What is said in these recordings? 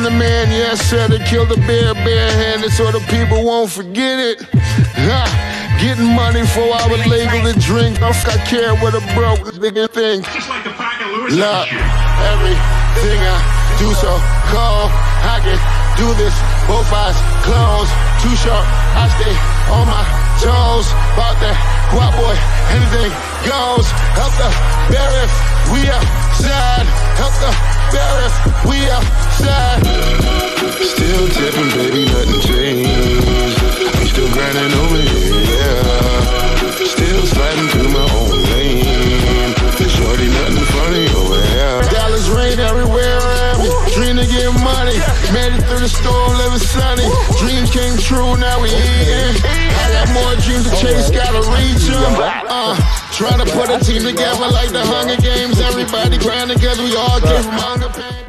I'm the man, yes sir, to kill the bear barehanded so the people won't forget it. Getting money for I was legal to drink. I care what a broke nigga think. Just like the pack of Lewiz. Look, everything I do so cold. I can do this, both eyes closed. Too short, I stay on my toes. About that guap boy, anything goes. Help the bear if we outside. Help the bear if we outside. Still tipping, baby, nothing changed. I'm still grinding over here, yeah. Still sliding through my own lane. Shorty, nothing funny over here. Dallas rain everywhere around me. Dream to get money. Made it through the storm, living sunny. Dreams came true, now we eating. I got more dreams to chase, gotta reach them. Trying to put a team together like the Hunger Games. Everybody grinding because we all came from hunger pain.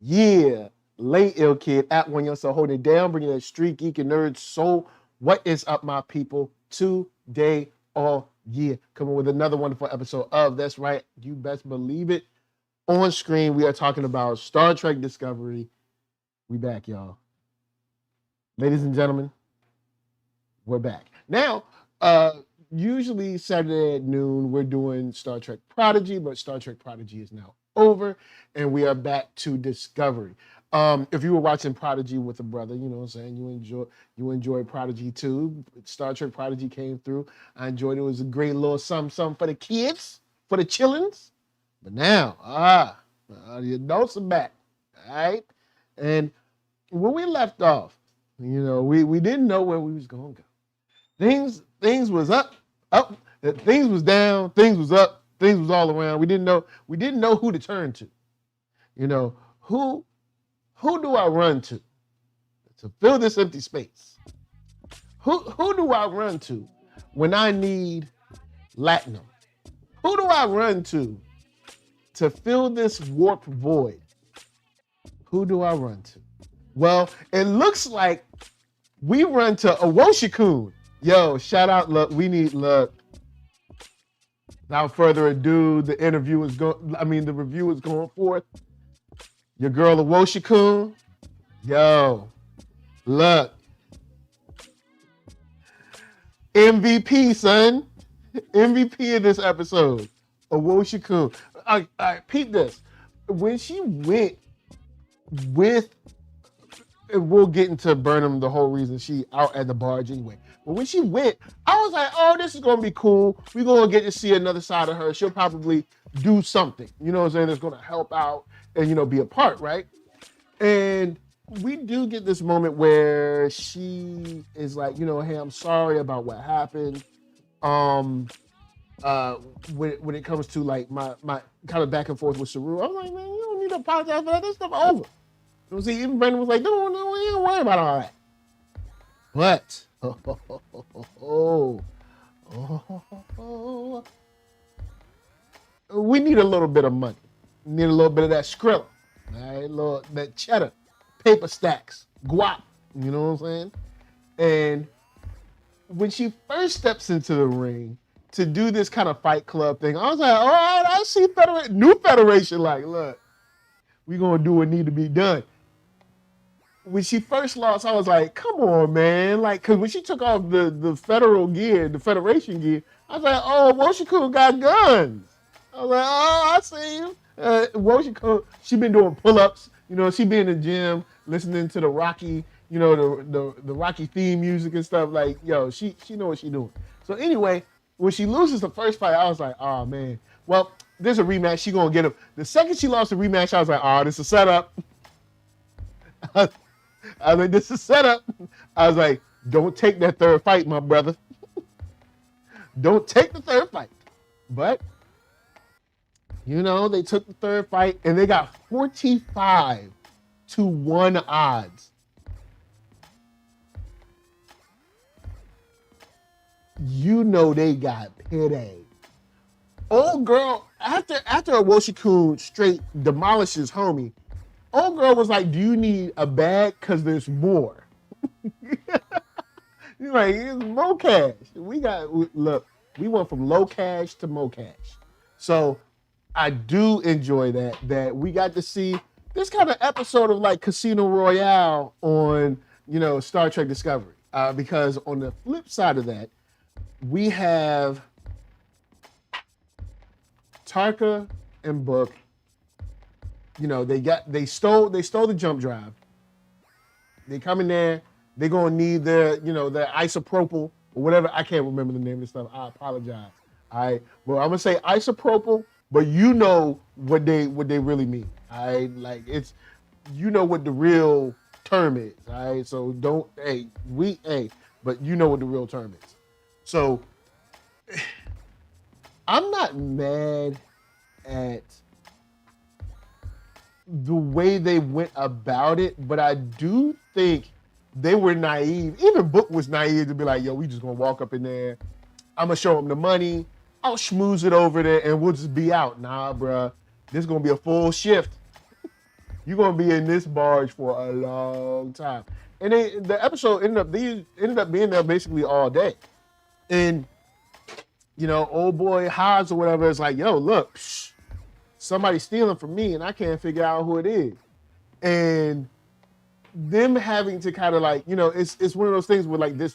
Yeah, late ill kid at OneYoungsta holding it down, bringing that StreetGeek and NERDSoul. What is up, my people? Today, all year, coming with another wonderful episode of, that's right, you best believe it. On screen, we are talking about Star Trek Discovery. We back, y'all. Ladies and gentlemen, we're back. Now, usually Saturday at noon, we're doing Star Trek Prodigy, but Star Trek Prodigy is now over, and we are back to Discovery. If you were watching Prodigy with a brother, you know what I'm saying, you enjoy Prodigy too. Star Trek Prodigy came through. I enjoyed it. It was a great little something for the kids, for the chillins. But now, the adults are back, all right? And when we left off, you know, we didn't know where we was going to go. Things was up, things was down, things was up, things was all around. We didn't know who to turn to. You know, who do I run to fill this empty space? Who do I run to when I need latinum? Who do I run to fill this warped void? Who do I run to? Well, it looks like we run to Awoshikun. Yo, shout out, look, we need luck. Without further ado, the review is going forth. Your girl Awoshikun, yo, look, MVP, son, MVP of this episode, Awoshikun. All right, peep this. When she went with, and we'll get into Burnham, the whole reason she out at the barge anyway. But when she went, I was like, oh, this is gonna be cool. We're gonna get to see another side of her. She'll probably do something, you know what I'm saying, that's gonna help out and, you know, be a part, right? And we do get this moment where she is like, you know, hey, I'm sorry about what happened. When it comes to like my kind of back and forth with Saru, I was like, man, you don't need to apologize for that. This stuff over. You know, see, even Burnham was like, no, you don't worry about all that. But we need a little bit of money. We need a little bit of that Skrilla, all right? That cheddar, paper stacks, guap, you know what I'm saying? And when she first steps into the ring to do this kind of Fight Club thing, I was like, all right, I see new Federation, like, look, we gonna do what need to be done. When she first lost, I was like, come on, man. Like, cause when she took off the federal gear, the Federation gear, I was like, oh, Woshikun got guns. I was like, oh, I see you. Woshikun, she been doing pull-ups. You know, she been in the gym, listening to the Rocky, you know, the Rocky theme music and stuff. Like, yo, she know what she doing. So anyway, when she loses the first fight, I was like, oh, man. Well, there's a rematch. She gonna get him. The second she lost the rematch, I was like, oh, this is a setup. I was like, this is setup. I was like, don't take that third fight, my brother. Don't take the third fight. But, you know, they took the third fight and they got 45-1 odds. You know they got payday. Old girl, after Awoshikun straight demolishes homie, old girl was like, do you need a bag? Because there's more. He's like, it's more cash. Look, we went from low cash to more cash. So I do enjoy that we got to see this kind of episode of like Casino Royale on, Star Trek Discovery. Because on the flip side of that, we have Tarka and Book. They stole the jump drive. They come in there, they're gonna need their isopropyl or whatever. I can't remember the name of this stuff. I apologize. All right. Well, I'm gonna say isopropyl, but you know what they really mean. All right, like it's what the real term is. All right. So don't but you know what the real term is. So I'm not mad at the way they went about it, but I do think they were naive. Even Book was naive to be like, yo, we just gonna walk up in there. I'm gonna show them the money. I'll schmooze it over there and we'll just be out. Nah, bruh. This is gonna be a full shift. You're gonna be in this barge for a long time. And the episode ended up being there basically all day. And old boy Haas or whatever is like, yo, look, somebody's stealing from me and I can't figure out who it is. And them having to kind of like, it's one of those things where like this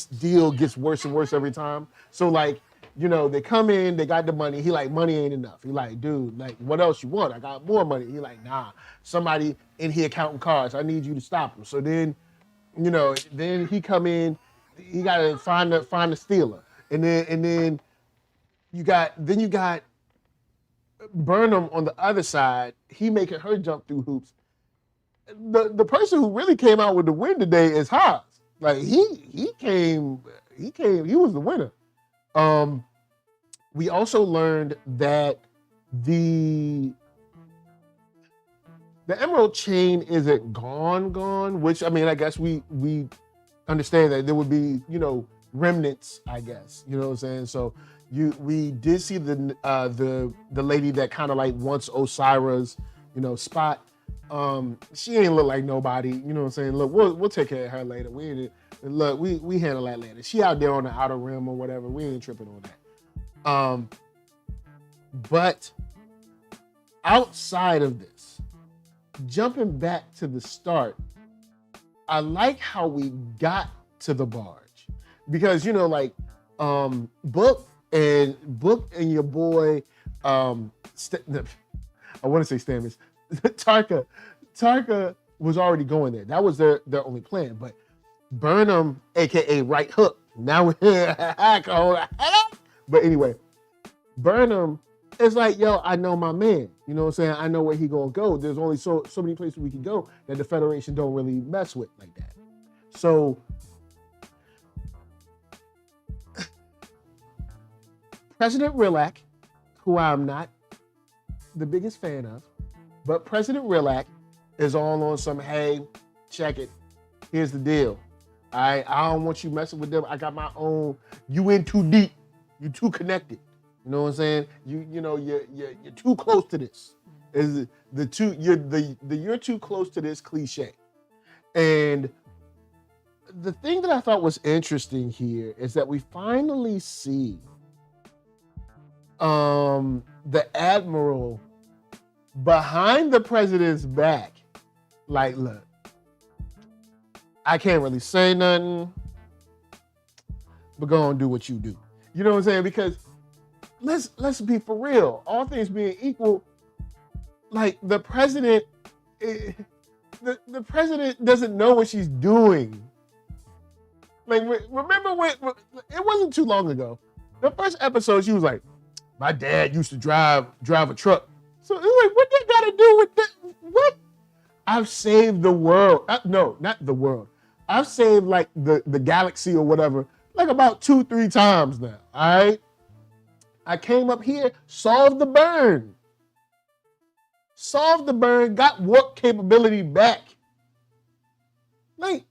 deal gets worse and worse every time. So like, they come in, they got the money. He like, money ain't enough. He like, dude, like, what else you want? I got more money. He like, nah, somebody in here counting cards. I need you to stop him. So then, then he come in, he got to find the stealer. And then you got Burnham on the other side. He making her jump through hoops. The person who really came out with the win today is Haas. Like he was the winner. We also learned that the emerald chain isn't gone, which I mean, I guess we understand that there would be, remnants, I guess. You know what I'm saying? So we did see the lady that kind of like wants Osira's, spot. She ain't look like nobody, you know what I'm saying? Look, we'll take care of her later. We handle that later. She out there on the outer rim or whatever. We ain't tripping on that. But outside of this, jumping back to the start, I like how we got to the barge because Book and your boy I want to say Stamets. Tarka was already going there. That was their only plan. But Burnham, aka Right Hook, now we're but anyway, Burnham is like, yo, I know my man. You know what I'm saying? I know where he gonna go. There's only so many places we can go that the Federation don't really mess with like that. So President Rilak, who I'm not the biggest fan of, but President Rilak is all on some, hey, check it. Here's the deal. I don't want you messing with them. I got my own. You in too deep. You too connected. You know what I'm saying? You're too close to this. Is you're too close to this cliche. And the thing that I thought was interesting here is that we finally see the Admiral behind the president's back. Like, look, I can't really say nothing, but go and do what you do. You know what I'm saying? Because let's be for real. All things being equal, like the president, the president doesn't know what she's doing. Like, remember when it wasn't too long ago. The first episode, she was like, "My dad used to drive a truck." So it's like, what that got to do with that? What? I've saved the world. No, not the world. I've saved like the galaxy or whatever, like about 2-3 times now. All right. I came up here, solved the burn, got warp capability back. Like,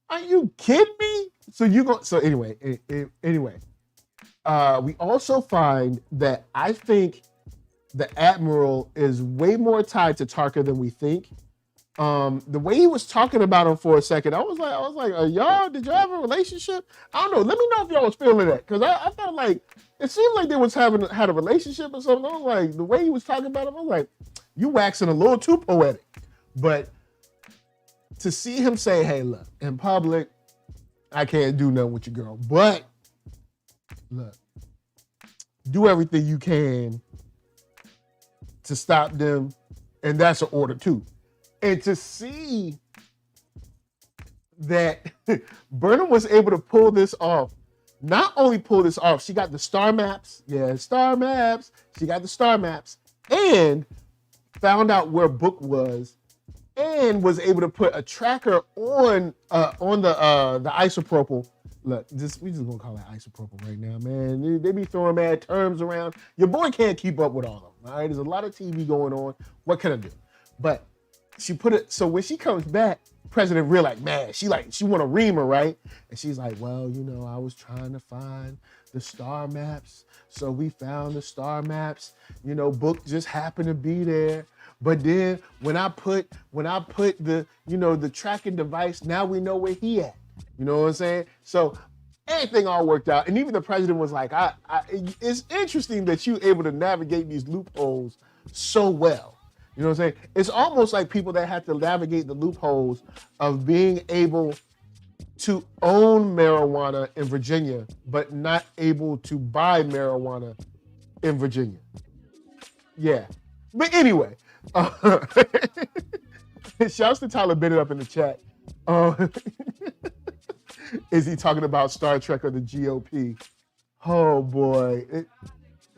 are you kidding me? So anyway, we also find that I think the Admiral is way more tied to Tarka than we think. The way he was talking about him for a second, I was like, did y'all have a relationship? I don't know. Let me know if y'all was feeling that. Cause I felt like, it seemed like they had a relationship or something. I was like, the way he was talking about him, I was like, You waxing a little too poetic. But to see him say, hey, look, in public, I can't do nothing with your girl. But look, do everything you can to stop them. And that's an order too. And to see that Burnham was able to pull this off, not only pull this off, she got the star maps. Yeah, star maps. She got the star maps and found out where Book was and was able to put a tracker on the isopropyl. Look, we just gonna call it isopropyl right now, man. They be throwing mad terms around. Your boy can't keep up with all of them, all right? There's a lot of TV going on. What can I do? But she put it, so when she comes back, President real like, man, she want to ream her, right? And she's like, well, you know, I was trying to find the star maps. So we found the star maps. You know, Book just happened to be there. But then when I put the, you know, the tracking device, now we know where he at. You know what I'm saying? So everything all worked out. And even the president was like, it's interesting that you able to navigate these loopholes so well. You know what I'm saying? It's almost like people that have to navigate the loopholes of being able to own marijuana in Virginia, but not able to buy marijuana in Virginia. Yeah. But anyway, shouts to Tyler Bennett up in the chat. Is he talking about Star Trek or the GOP? Oh boy.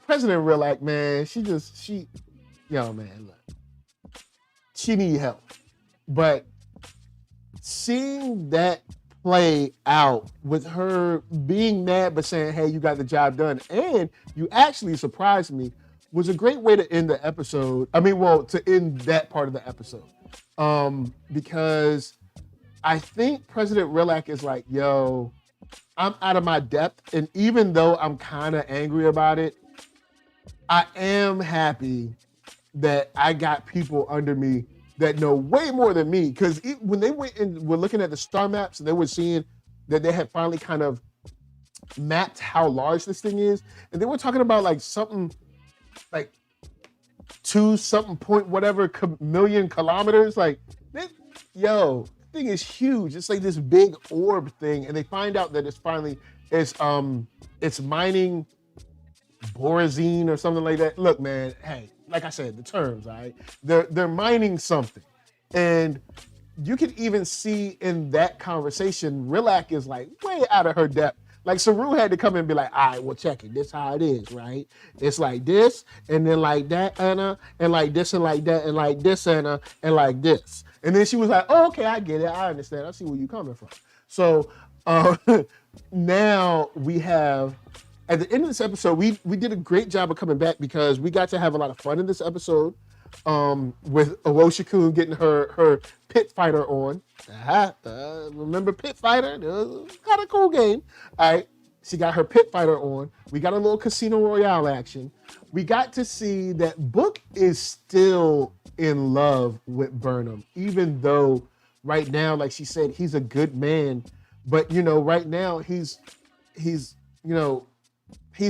President Rilak, man, yo man, look. She need help. But seeing that play out with her being mad but saying, hey, you got the job done, and you actually surprised me, was a great way to end the episode. To end that part of the episode. Because I think President Rilak is like, yo, I'm out of my depth. And even though I'm kind of angry about it, I am happy that I got people under me that know way more than me. Because when they went and were looking at the star maps, and they were seeing that they had finally kind of mapped how large this thing is, and they were talking about like something like 2 something point whatever million kilometers. Like, yo, the thing is huge. It's like this big orb thing, and they find out that it's mining borazine or something like that. Look, man, hey, like I said, the terms, all right? They're mining something. And you can even see in that conversation, Rilak is like way out of her depth. Like Saru had to come in and be like, all right, well, check it. This how it is, right? It's like this, and then like that, Anna, and like this, and like that, and like this, Anna, and like this. And then she was like, oh, okay, I get it. I understand. I see where you're coming from. So now we have, at the end of this episode, we did a great job of coming back because we got to have a lot of fun in this episode with Awoshikun getting her pit fighter on. Remember Pit Fighter? Kind of cool game. All right, she got her pit fighter on. We got a little Casino Royale action. We got to see that Book is still in love with Burnham, even though right now, like she said, he's a good man. But, you know, right now he's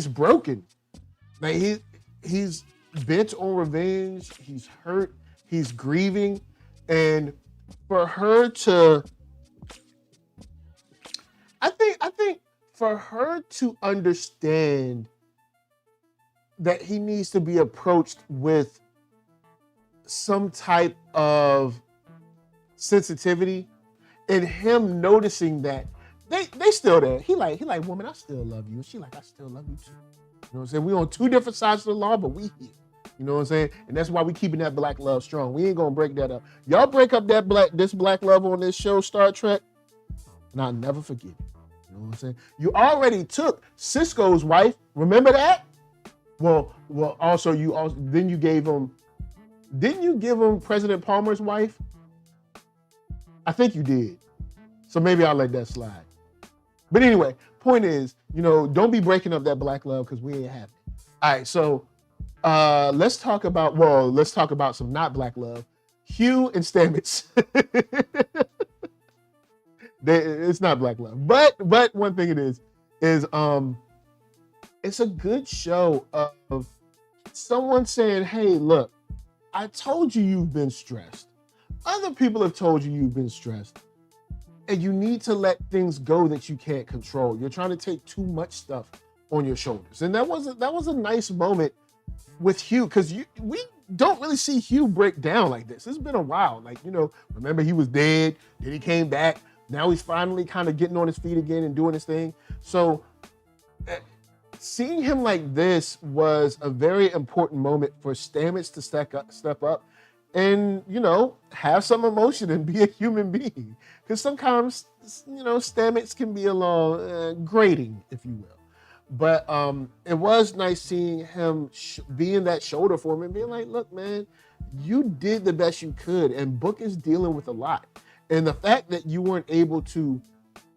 broken. Like he's bent on revenge. He's hurt. He's grieving. And for her to, I think for her to understand that he needs to be approached with some type of sensitivity, and him noticing that they still there. He like, woman, I still love you. And she like, I still love you too. You know what I'm saying? We on 2 different sides of the law, but we here. You know what I'm saying? And that's why we keeping that black love strong. We ain't gonna break that up. Y'all break up this black love on this show, Star Trek, and I'll never forget it. You know what I'm saying? You already took Cisco's wife. Remember that? Well. Also, then you gave him. Didn't you give him President Palmer's wife? I think you did. So maybe I'll let that slide. But anyway, point is, you know, don't be breaking up that black love because we ain't having it. All right, so let's talk about some not black love. Hugh and Stamets. It's not black love, but one thing it is it's a good show of someone saying, hey, look, I told you you've been stressed. Other people have told you you've been stressed. And you need to let things go that you can't control. You're trying to take too much stuff on your shoulders. And that was a nice moment with Hugh, because we don't really see Hugh break down like this. It's been a while. Like, remember he was dead, then he came back. Now he's finally kind of getting on his feet again and doing his thing. So seeing him like this was a very important moment for Stamets to step up and, have some emotion and be a human being. Because sometimes, Stamets can be a little grating, if you will. But it was nice seeing him being that shoulder for him and being like, look, man, you did the best you could. And Book is dealing with a lot. And the fact that you weren't able to,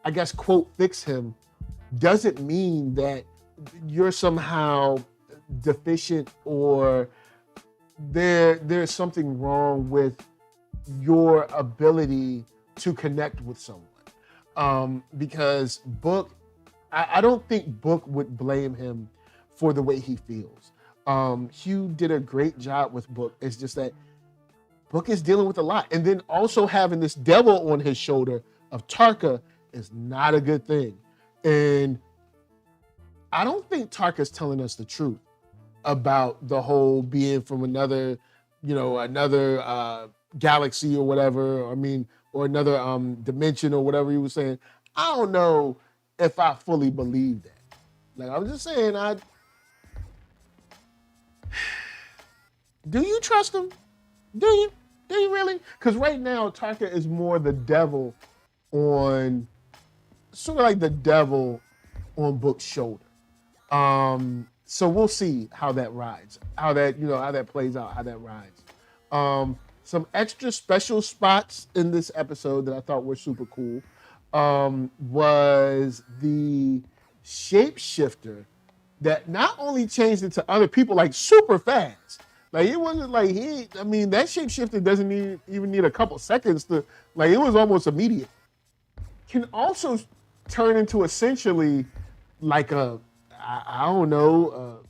I guess, quote, fix him doesn't mean that you're somehow deficient or there's something wrong with your ability to connect with someone. Because Book, I don't think Book would blame him for the way he feels. Hugh did a great job with Book. It's just that Book is dealing with a lot. And then also having this devil on his shoulder of Tarka is not a good thing. And I don't think Tarka's telling us the truth about the whole being from another galaxy or whatever. Or another dimension or whatever he was saying. I don't know if I fully believe that. Like, I'm just saying, do you trust him? Do you really? Because right now, Tarka is more the devil on, sort of like the devil on Book's shoulder. So we'll see how that rides, how that plays out, how that rides. Some extra special spots in this episode that I thought were super cool was the shapeshifter that not only changed into other people like super fast. Like, it wasn't like that shapeshifter doesn't even need a couple seconds to, like, it was almost immediate. Can also turn into essentially like I don't know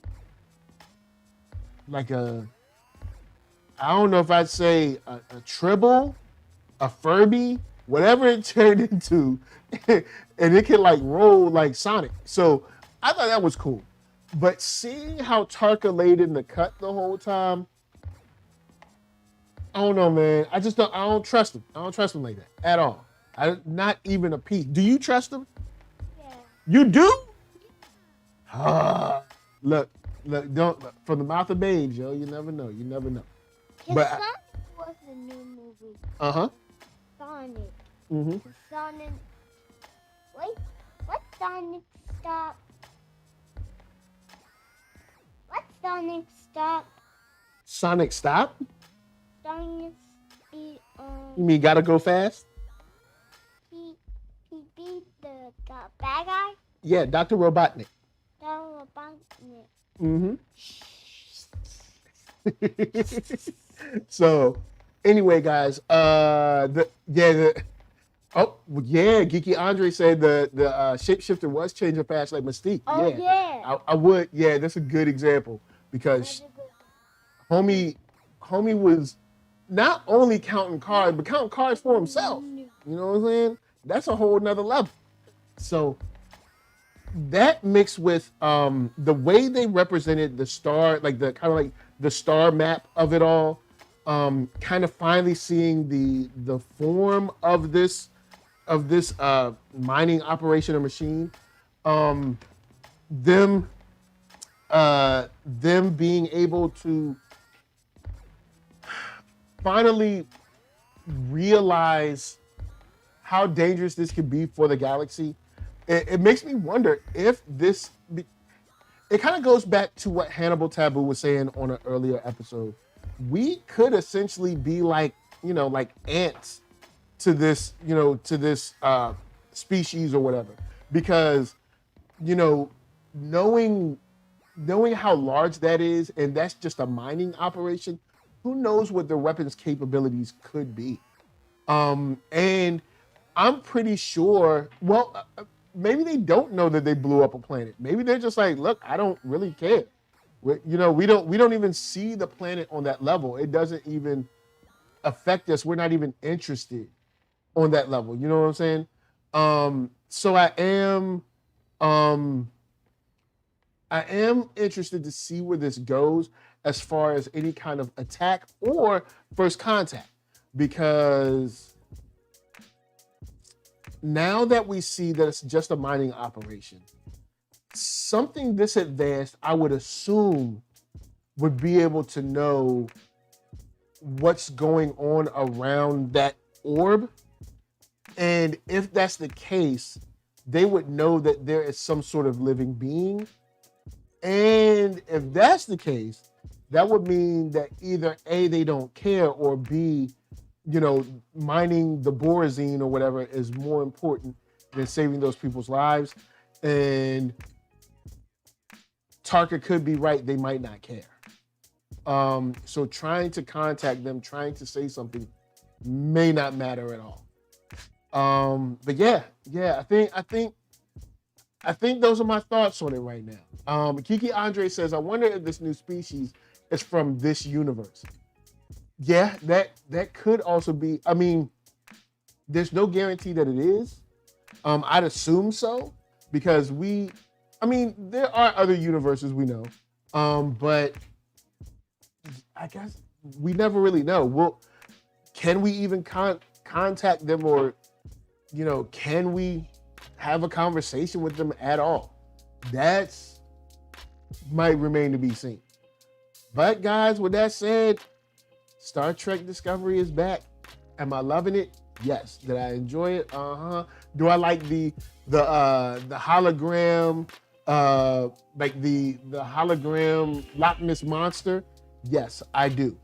if I'd say a Tribble, a Furby, whatever it turned into, and it can like roll like Sonic. So I thought that was cool. But seeing how Tarka laid in the cut the whole time, I don't know, man. I don't trust him. I don't trust him like that at all. Not even a piece. Do you trust him? Yeah. You do? Look, from the mouth of babes, yo. You never know. But Sonic was the new movie. Sonic. Mm-hmm. Sonic. Wait, what Sonic stop? What Sonic stop? Sonic stop? Sonic speed. You mean gotta go fast? He beat the bad guy. Yeah, Dr. Robotnik. Mm-hmm. So, anyway, guys, Geeky Andre said the shapeshifter was changing fast like Mystique. Oh yeah. I would. Yeah, that's a good example because homie was not only counting cards, but counting cards for himself. You know what I'm saying? That's a whole nother level. So that mixed with the way they represented the star, like the kind of like the star map of it all, kind of finally seeing the form of this mining operation or machine, them being able to finally realize how dangerous this could be for the galaxy. It makes me wonder if this. It kind of goes back to what Hannibal Taboo was saying on an earlier episode. We could essentially be like ants to this, species or whatever, because, knowing how large that is, and that's just a mining operation, who knows what their weapons capabilities could be. And I'm pretty sure, maybe they don't know that they blew up a planet. Maybe they're just like, look, I don't really care. You know, we don't even see the planet on that level. It doesn't even affect us. We're not even interested on that level. You know what I'm saying? So I am interested to see where this goes as far as any kind of attack or first contact, because now that we see that it's just a mining operation, something this advanced, I would assume, would be able to know what's going on around that orb. And if that's the case, they would know that there is some sort of living being. And if that's the case, that would mean that either A, they don't care, or B, you know, mining the Borazine or whatever is more important than saving those people's lives. And Tarka could be right, they might not care. So trying to contact them, trying to say something may not matter at all. But yeah, I think those are my thoughts on it right now. Kiki Andre says, I wonder if this new species is from this universe. Yeah, that could also be. I mean, there's no guarantee that it is. I'd assume so, because there are other universes we know. But I guess we never really know. Can we even contact them, or, you know, can we have a conversation with them at all? That's might remain to be seen. But guys, with that said, Star Trek Discovery is back. Am I loving it? Yes. Did I enjoy it? Do I like the hologram, like the hologram Loch Ness monster? Yes, I do.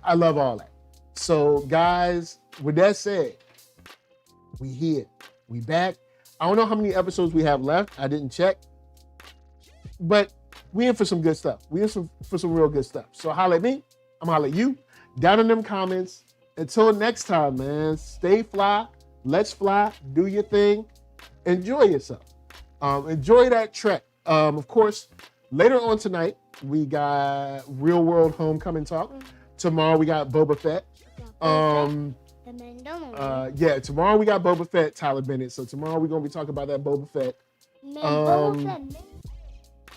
I love all that. So guys, with that said, we here. We back. I don't know how many episodes we have left. I didn't check. But we in for some good stuff. We in for some real good stuff. So holla at me. I'm holla at you. Down in them comments. Until next time, man. Stay fly. Let's fly. Do your thing. Enjoy yourself. Enjoy that trek. Of course, later on tonight, we got Real World Homecoming Talk. Tomorrow we got Boba Fett. Tomorrow we got Boba Fett, Tyler Bennett. So tomorrow we're gonna be talking about that Boba Fett.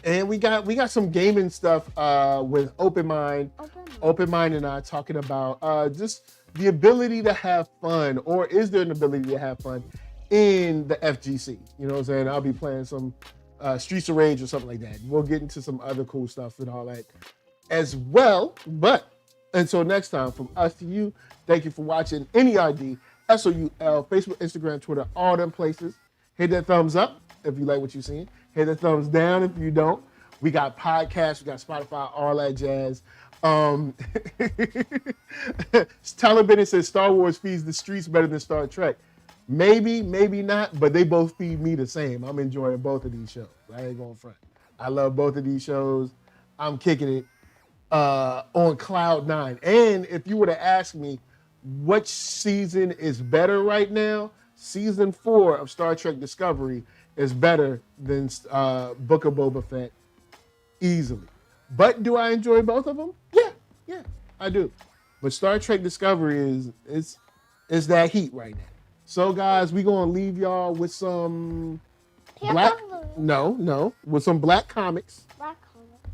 And we got some gaming stuff with Open Mind. Open Mind and I talking about just the ability to have fun, or is there an ability to have fun in the FGC? You know what I'm saying? I'll be playing some Streets of Rage or something like that. We'll get into some other cool stuff and all that as well. But until next time, from us to you, thank you for watching NERDSoul, Facebook, Instagram, Twitter, all them places. Hit that thumbs up if you like what you're seeing. Hit the thumbs down if you don't. We got podcasts, we got Spotify, all that jazz. Tyler Bennett says Star Wars feeds the streets better than Star Trek. Maybe, maybe not, but they both feed me the same. I'm enjoying both of these shows. I ain't going front. I love both of these shows. I'm kicking it on cloud 9. And if you were to ask me which season is better right now, season 4 of Star Trek Discovery is better than Book of Boba Fett easily. But do I enjoy both of them? Yeah, I do. But Star Trek Discovery is that heat right now. So guys, we're gonna leave y'all with some with some black comics.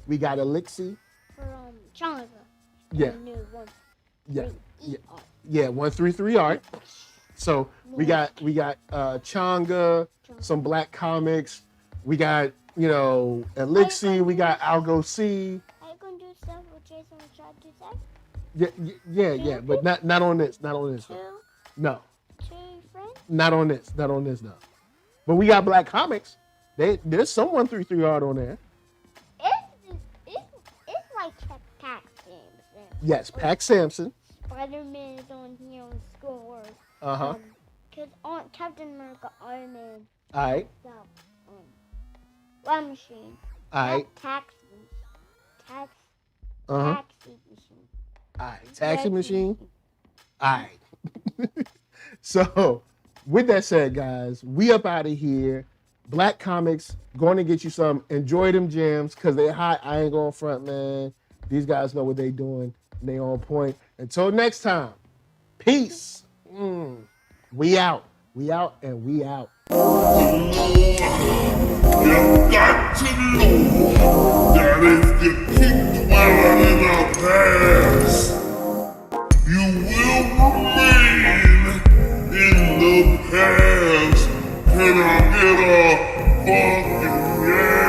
We got Elixir from Changa. Yeah. New one. Yeah, 133 art. So we got Changa, some black comics. We got, Elixir. We got Algo C. Are you gonna do stuff with Jason and try to do that? Yeah, but not on this. Not on this. No. Two friends? Not on this. Not on this, no. But we got black comics. There's some 133 art on there. It's like Pac Sampson. Yes, Pac Sampson. Spider-Man is on here on School Wars. Because on Captain America, Iron Man. Alright. War Machine. Alright. Taxi machine. Alright, taxi machine. Alright. So, with that said, guys, we up out of here. Black Comix, going to get you some. Enjoy them jams because they hot. I ain't going front, man. These guys know what they doing and they on point. Until next time, peace. We out. We out and we out. You got to know that if you keep dwelling in the past, you will remain in the past. Can I get a fucking yeah?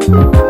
you